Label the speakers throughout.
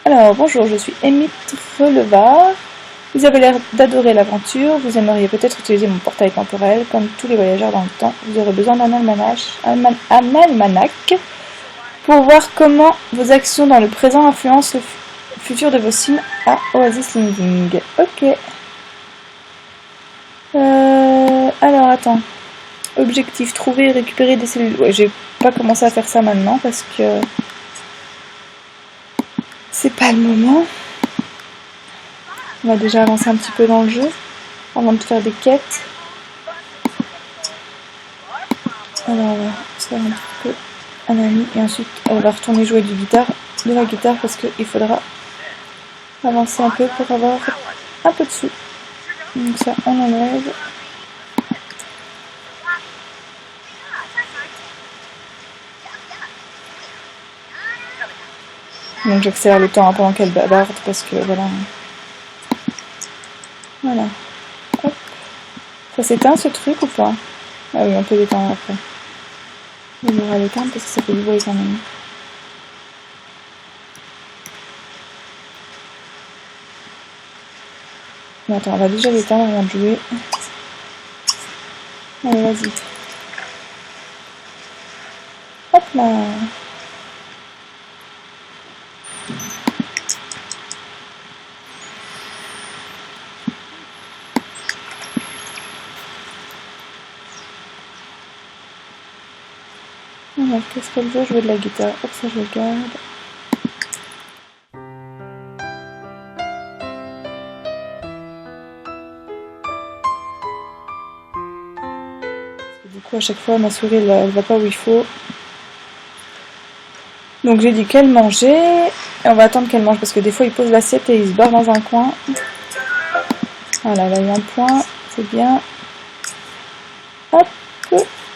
Speaker 1: Alors, bonjour, je suis Amy Trelevard. Vous avez l'air d'adorer l'aventure. Vous aimeriez peut-être utiliser mon portail temporel. Comme tous les voyageurs dans le temps, vous aurez besoin d'un almanach pour voir comment vos actions dans le présent influencent le futur de vos sims à Oasis Living. Ok. Alors, attends. Objectif, trouver et récupérer des cellules. Ouais, j'ai pas commencé à faire ça maintenant parce que c'est pas le moment. On va déjà avancer un petit peu dans le jeu avant de faire des quêtes. Alors on va se faire un petit peu un ami et ensuite elle va retourner jouer de la guitare parce qu'il faudra avancer un peu pour avoir un peu de sous. Donc ça on enlève. Donc j'accélère le temps pendant qu'elle bavarde parce que voilà. Voilà. Hop. Ça s'éteint ce truc ou pas? Ah oui, on peut l'éteindre après. On va l'éteindre parce que ça fait du bruit quand même. Mais attends, on va déjà l'éteindre avant de jouer. Allez, vas-y. Hop là. Alors, qu'est-ce qu'elle veut? Jouer de la guitare. Hop, ça je le garde. Du coup, à chaque fois, ma souris, elle va pas où il faut. Donc, j'ai dit qu'elle mangeait. Et on va attendre qu'elle mange parce que des fois, il pose l'assiette et il se barre dans un coin. Voilà, elle a eu un point. C'est bien. Hop.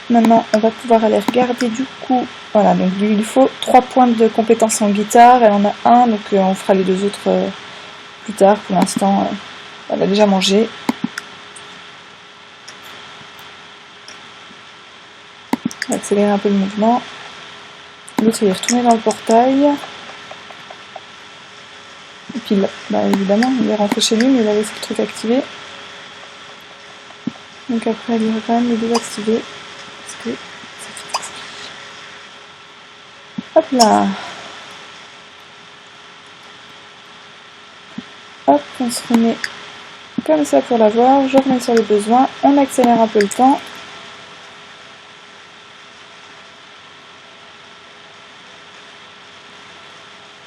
Speaker 1: Maintenant, on va pouvoir aller regarder du coup. Voilà, donc il lui faut 3 points de compétences en guitare. Elle en a 1, donc on fera les 2 autres plus tard. Pour l'instant, elle a déjà mangé. On va accélérer un peu le mouvement. L'autre, il est retourné dans le portail. Et puis là, bah, évidemment, il est rentré chez lui, mais il a laissé le truc activé. Donc après, il va quand même le désactiver. Parce que ça fait... Hop là. Hop, on se remet comme ça pour l'avoir. Je remets sur les besoins. On accélère un peu le temps.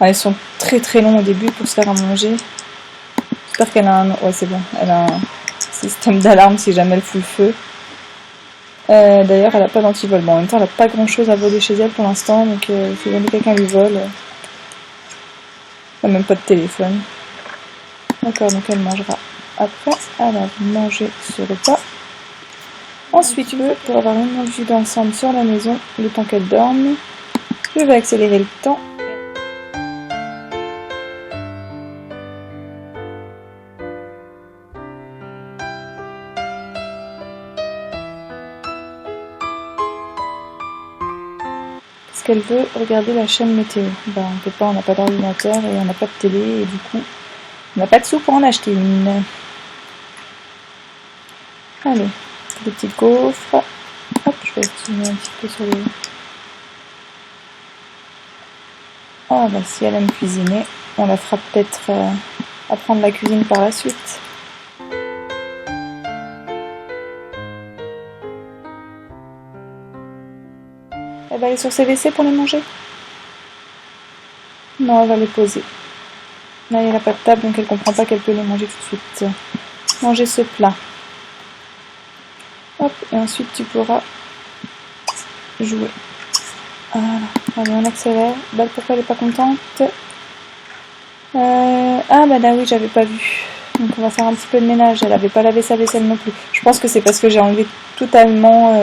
Speaker 1: Ah, ils sont très très longs au début pour se faire à manger. J'espère qu'elle a un... Ouais, c'est bon. Elle a un système d'alarme si jamais elle fout le feu. D'ailleurs, elle n'a pas d'antivol. Bon, en même temps, elle n'a pas grand chose à voler chez elle pour l'instant. Donc, si jamais quelqu'un lui vole... Elle n'a même pas de téléphone. D'accord, donc elle mangera après. Elle a mangé ce repas. Ensuite, pour avoir une vue d'ensemble sur la maison, le temps qu'elle dorme, je vais accélérer le temps. Parce qu'elle veut regarder la chaîne météo. Ben, on peut pas, on n'a pas d'ordinateur et on n'a pas de télé et du coup, on n'a pas de sous pour en acheter une. Allez, des petites gaufres. Hop, je vais estimer un petit peu sur les... Ah bah si elle aime cuisiner, on la fera peut-être apprendre la cuisine par la suite. Elle va aller sur ses WC pour les manger? Non, elle va les poser. Là, elle n'a pas de table, donc elle comprend pas qu'elle peut les manger tout de suite. Manger ce plat. Hop, et ensuite tu pourras jouer. Voilà, allez, on accélère. Bah, pourquoi elle est pas contente? Ah bah là oui, j'avais pas vu. Donc on va faire un petit peu de ménage. Elle avait pas lavé sa vaisselle non plus. Je pense que c'est parce que j'ai enlevé totalement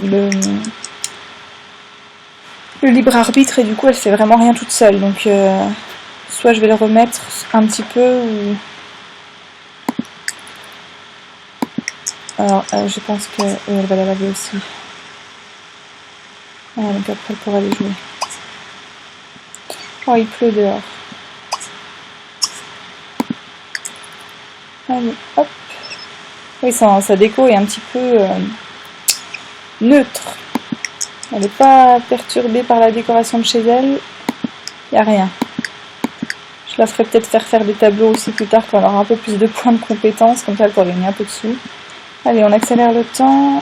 Speaker 1: le libre arbitre et du coup elle fait vraiment rien toute seule. Donc soit je vais le remettre un petit peu ou... Alors je pense que elle va la laver aussi. Voilà, donc après elle pourra aller jouer. Oh, il pleut dehors. Allez, hop. Oui, sa déco est un petit peu neutre. Elle n'est pas perturbée par la décoration de chez elle. Il n'y a rien. Je la ferai peut-être faire des tableaux aussi plus tard quand elle aura un peu plus de points de compétence. Comme ça, elle pourra gagner un peu de sous. Allez, on accélère le temps.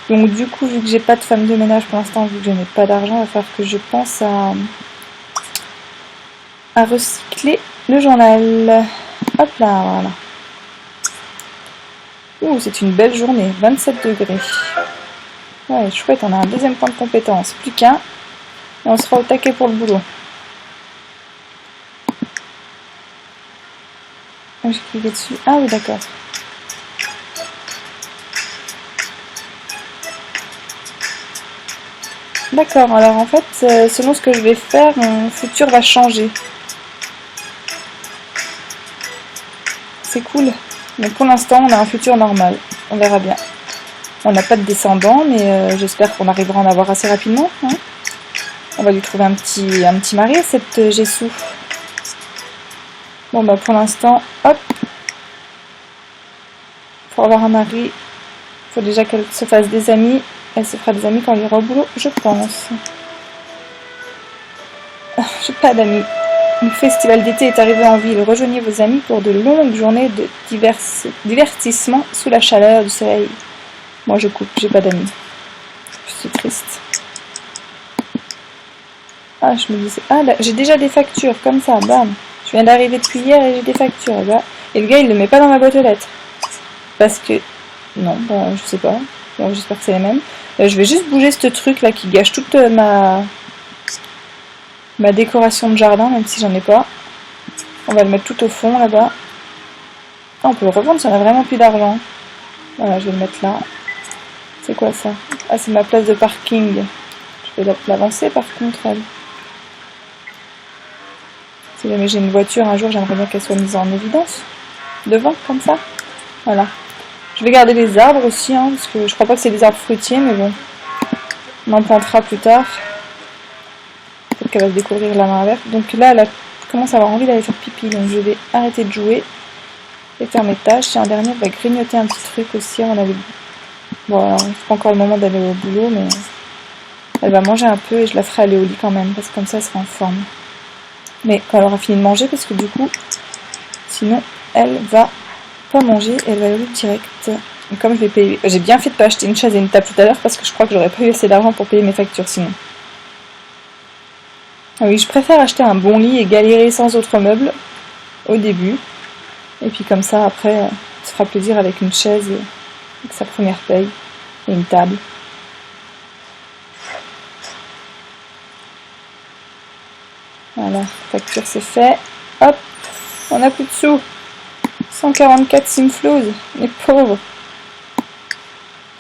Speaker 1: Donc du coup, vu que j'ai pas de femme de ménage pour l'instant, vu que je n'ai pas d'argent, il va falloir que je pense à recycler le journal. Hop là, voilà. Ouh, c'est une belle journée, 27 degrés. Ouais, chouette, on a un deuxième point de compétence. Plus qu'un, et on sera au taquet pour le boulot. J'ai cliqué dessus. Ah oui, d'accord. D'accord, alors en fait, selon ce que je vais faire, mon futur va changer. C'est cool. Mais pour l'instant, on a un futur normal. On verra bien. On n'a pas de descendants, mais j'espère qu'on arrivera à en avoir assez rapidement. Hein. On va lui trouver un petit mari à cette Jessou. Bon, bah pour l'instant, hop. Pour avoir un mari, il faut déjà qu'elle se fasse des amis. Elle se fera des amis quand elle ira au boulot, je pense. J'ai pas d'amis. Le festival d'été est arrivé en ville. Rejoignez vos amis pour de longues journées de divertissement sous la chaleur du soleil. Moi je coupe, j'ai pas d'amis. Je suis triste. Ah, je me disais... Ah, j'ai déjà des factures, comme ça, bam. Je viens d'arriver depuis hier et j'ai des factures. Et le gars, il ne le met pas dans ma boîte aux lettres. Parce que... Non, bah, je sais pas. J'espère que c'est les mêmes. Je vais juste bouger ce truc là qui gâche toute ma décoration de jardin, même si j'en ai pas. On va le mettre tout au fond là-bas. Ah, on peut le revendre si on a vraiment plus d'argent. Voilà, je vais le mettre là. C'est quoi ça? Ah, c'est ma place de parking. Je vais l'avancer par contre, elle. Si jamais j'ai une voiture un jour, j'aimerais bien qu'elle soit mise en évidence. Devant, comme ça. Voilà. Je vais garder les arbres aussi, hein, parce que je crois pas que c'est des arbres fruitiers, mais bon. On en plantera plus tard. Peut-être qu'elle va se découvrir la main verte. Donc là, elle commence à avoir envie d'aller faire pipi, donc je vais arrêter de jouer et faire mes tâches. Et en dernier, elle va grignoter un petit truc aussi. On avait... Bon, c'est pas encore le moment d'aller au boulot, mais elle va manger un peu et je la ferai aller au lit quand même, parce que comme ça, elle sera en forme. Mais quand elle aura fini de manger, parce que du coup, sinon, elle va pas manger et elle va aller au lit direct. Et comme je vais payer, j'ai bien fait de pas acheter une chaise et une table tout à l'heure parce que je crois que j'aurais pas eu assez d'argent pour payer mes factures sinon. Ah oui, je préfère acheter un bon lit et galérer sans autres meubles au début. Et puis comme ça, après, elle se fera plaisir avec une chaise et avec sa première paye et une table. Voilà, facture c'est fait. Hop, on n'a plus de sous. 144 simflouz, les pauvres.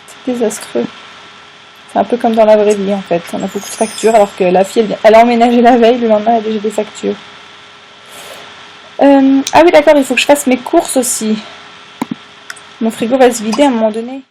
Speaker 1: C'est désastreux. C'est un peu comme dans la vraie vie en fait. On a beaucoup de factures alors que la fille elle a emménagé la veille, le lendemain elle a déjà des factures. Ah oui d'accord, il faut que je fasse mes courses aussi. Mon frigo va se vider à un moment donné.